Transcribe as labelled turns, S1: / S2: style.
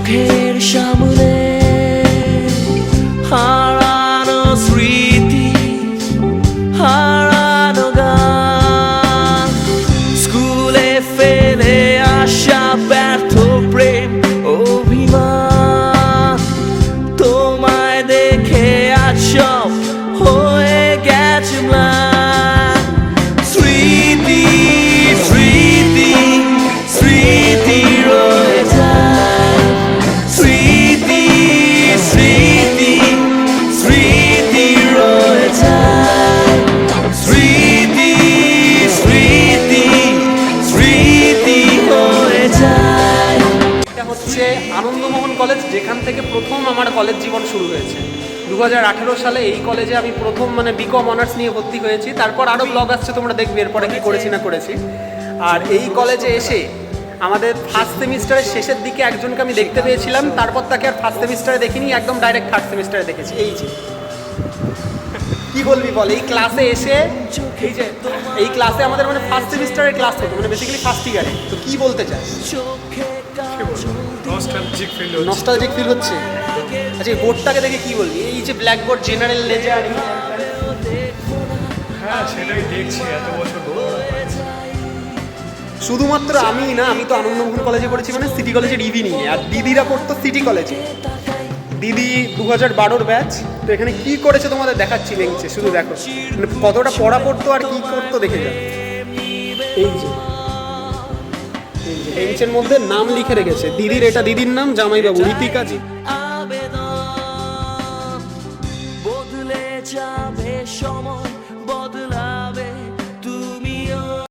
S1: চোখের সামনে হারানো স্মৃতি, হারানো গান, স্কুলে ফেলে আসা ব্যর্থ প্রেম অভিমান, তোমায় দেখে আজ সব হয়ে গেছে ম্লান। স্মৃতি স্মৃতি স্মৃতি রয়ে যায়, স্মৃতি স্মৃতি স্মৃতি রয়ে যায়, স্মৃতি স্মৃতি স্মৃতি হয়ে যায়।
S2: এটা হচ্ছে আনন্দমোহন কলেজ, যেখান থেকে প্রথম আমার কলেজ জীবন শুরু হয়েছে। 2018 সালে এই কলেজে আমি প্রথম বিকম অনার্স নিয়ে ভর্তি হয়েছি। তারপর আরও ব্লগ আসছে, তোমরা দেখবে এরপরে কী করেছি না করেছি। আর এই কলেজে এসে আমাদের ফার্স্ট সেমিস্টারের শেষের দিকে একজনকে আমি দেখতে পেয়েছিলাম, তারপর তাকে আর ফার্স্ট সেমিস্টারে দেখিনি, একদম ডাইরেক্ট থার্ড সেমিস্টারে দেখেছি। এই যে কি বলবি বল, এই ক্লাসে এসে এই ক্লাসে আমাদের ফার্স্ট সেমিস্টারের ক্লাস হতো, বেসিক্যালি ফার্স্ট ইয়ারে। তো কি বলতে চাস? নস্টালজিক ফিল হচ্ছে। আচ্ছা, এই বোর্ডটাকে দেখে কি বলবি? এই যে ব্ল্যাক বোর্ড, জেনারেল লেজার।
S3: হ্যাঁ, সেটাই দেখছি এত বছর।
S2: শুধুমাত্র আমি না, আমি তো আনন্দমোহন কলেজে পড়েছি, সিটি কলেজের ইভিনিং এ, আর দিদিরা পড়তো সিটি কলেজে। দিদি 2012 ব্যাচ। তো এখানে কি করেছে তোমাদের দেখাচ্ছি বেঞ্চে, শুধু দেখো কতটা পড়া পড়তো আর কি করতো দেখে যাও। এই যে বেঞ্চের মধ্যে নাম লিখে রেখেছে দিদির, এটা দিদির নাম জামাইবাবু ঋতিকা জি।
S1: বদলে যাবে